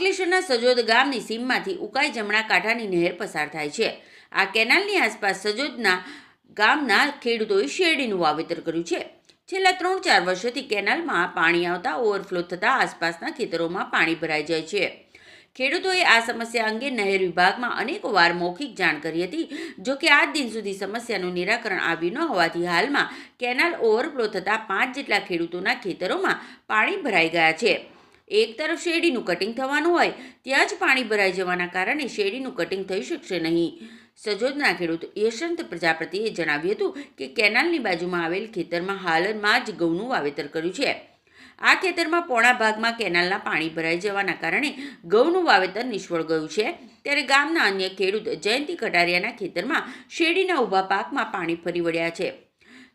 અંકલેશ્વરના સજોદ ગામની સીમમાંથી ઉકાઈ જમણા કાંઠાની નહેર પસાર થાય છે। આ કેનાલની આસપાસ સજોદના ગામના ખેડૂતોએ શેરડીનું વાવેતર કર્યું છે। છેલ્લા 3-4 વર્ષોથી કેનાલમાં પાણી આવતા ઓવરફ્લો થતાં આસપાસના ખેતરોમાં પાણી ભરાઈ જાય છે। ખેડૂતોએ આ સમસ્યા અંગે નહેર વિભાગમાં અનેકવાર મૌખિક જાણ કરી હતી, જો કે આજ દિન સુધી સમસ્યાનું નિરાકરણ આવ્યું ન હોવાથી હાલમાં કેનાલ ઓવરફ્લો થતાં 5 જેટલા ખેડૂતોના ખેતરોમાં પાણી ભરાઈ ગયા છે। એક તરફ શેરડીનું કટિંગ થવાનું હોય ત્યાં જ પાણી ભરાઈ જવાના કારણે શેરડીનું કટિંગ થઈ શકશે નહીં। સજોદના ખેડૂત યશવંત પ્રજાપતિએ જણાવ્યું હતું કે કેનાલની બાજુમાં આવેલ ખેતરમાં હાલમાં જ ઘઉંનું વાવેતર કર્યું છે। આ ખેતરમાં પોણા ભાગમાં કેનાલના પાણી ભરાઈ જવાના કારણે ઘઉંનું વાવેતર નિષ્ફળ ગયું છે, ત્યારે ગામના અન્ય ખેડૂત જયંતિ કટારિયાના ખેતરમાં શેરડીના ઊભા પાકમાં પાણી ફરી વળ્યા છે।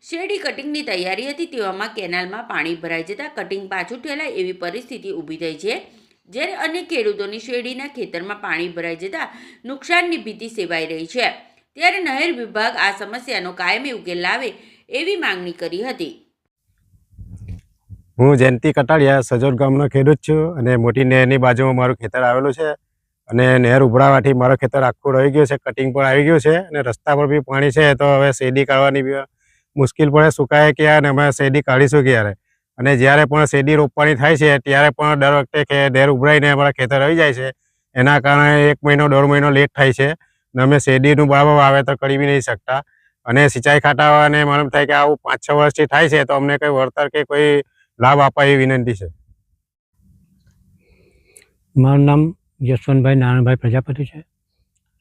શેરડી કટિંગની તૈયારી હતી તેવામાં કેનાલમાં પાણી ભરાઈ જતાં કટિંગ પાછું ઠેલાય એવી પરિસ્થિતિ ઊભી થઈ છે, જ્યારે અન્ય ખેડૂતોની શેરડીના ખેતરમાં પાણી ભરાઈ જતાં નુકસાનની ભીતિ સેવાઈ રહી છે, ત્યારે નહેર વિભાગ આ સમસ્યાનો કાયમી ઉકેલ લાવે એવી માંગણી કરી હતી। હું જયંતિ કટારિયા સજોદ ગામનો ખેડૂત છું અને મોટી નહેરની બાજુમાં મારું ખેતર આવેલું છે અને નહેર ઉભરાવાથી મારું ખેતર આખું રહી ગયું છે, કટિંગ પણ આવી ગયું છે અને રસ્તા પર બી પાણી છે, તો હવે શેરડી કાઢવાની બી મુશ્કેલ પડે, સુકાય ક્યારે અને અમે શેરડી કાઢીશું ક્યારે। અને જ્યારે પણ શેરડી રોપવાની થાય છે ત્યારે પણ દર વખતે નહેર ઉભરાઈને અમારા ખેતર રહી જાય છે, એના કારણે 1 મહિનો 1.5 મહિનો લેટ થાય છે અને અમે શેરડીનું બરાબર વાવેતર કરી બી નહીં શકતા। અને સિંચાઈ ખાતાવાળાને માલુમ થાય કે આવું 5-6 વર્ષથી થાય છે, તો અમને કંઈ વળતર કે કોઈ લાભ આપવા એવી વિનંતી છે। મારું નામ યશવંતભાઈ નારાયણભાઈ પ્રજાપતિ છે,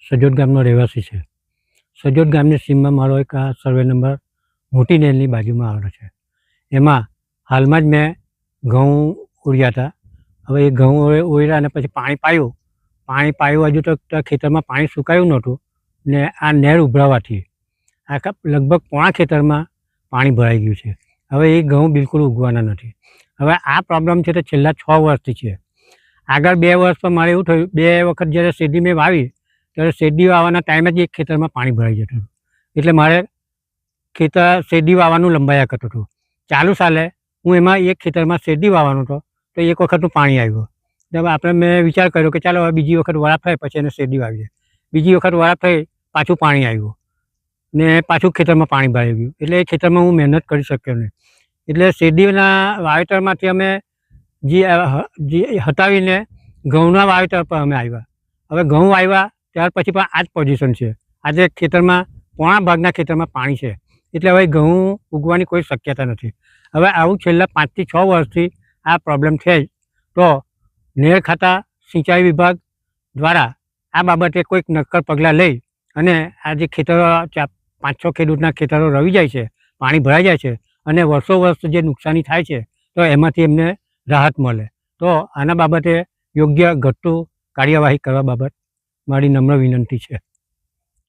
સજોદ ગામનો રહેવાસી છે। સજોદ ગામની સીમમાં મારો એક આ સર્વે નંબર મોટી નહેરની બાજુમાં આવેલો છે। એમાં હાલમાં જ મેં ઘઉં ઉર્યા હતા। હવે એ ઘઉં ઉર્યા અને પછી પાણી પાયું હજુ તો ખેતરમાં પાણી સુકાયું નહોતું ને આ નહેર ઉભરાવાથી આખા લગભગ પોણા ખેતરમાં પાણી ભરાઈ ગયું છે। હવે એ ઘઉં બિલકુલ ઉગવાના નથી। હવે આ પ્રોબ્લેમ છે તો છેલ્લા 6 વર્ષથી છે। આગળ 2 વર્ષ પર મારે એવું થયું, 2 વખત જ્યારે શેરડી મેં વાવી ત્યારે શેરડી વાવવાના ટાઈમે જ એક ખેતરમાં પાણી ભરાઈ જતું હતું, એટલે મારે શેરડી વાવવાનું લંબાયા કરતું હતું। ચાલુ સાલે હું એમાં એક ખેતરમાં શેરડી વાવવાનો હતો તો એક વખતનું પાણી આવ્યું, એટલે આપણે મેં વિચાર કર્યો કે ચાલો હવે બીજી વખત વરાપ થાય પછી એને શેરડી વાવીએ। બીજી વખત વરાપ થઈ પાછું પાણી આવ્યું ને પાછું ખેતરમાં પાણી ભરાઈ ગયું, એટલે એ ખેતરમાં હું મહેનત કરી શક્યો નહીં। એટલે શેરડીના વાવેતરમાંથી અમે જે હટાવીને ઘઉંના વાવેતર પર અમે આવ્યા। હવે ઘઉં આવ્યા ત્યાર પછી પણ આ જ પોઝિશન છે। આજે ખેતરમાં પોણા ભાગના ખેતરમાં પાણી છે, એટલે હવે ઘઉં ઉગવાની કોઈ શક્યતા નથી। હવે આવું છેલ્લા 5 થી 6 વર્ષથી આ પ્રોબ્લેમ છે જ, તો નહેર ખાતા સિંચાઈ વિભાગ દ્વારા આ બાબતે કોઈક નક્કર પગલાં લઈ અને આ જે ખેતરો 5-6 ખેડૂતના ખેતરો રવી જાય છે, પાણી ભરાઈ જાય છે અને વર્ષો વર્ષ જે નુકસાની થાય છે તો એમાંથી એમને રાહત મળે, તો આના બાબતે યોગ્ય ઘટતું કાર્યવાહી કરવા બાબત મારી નમ્ર વિનંતી છે।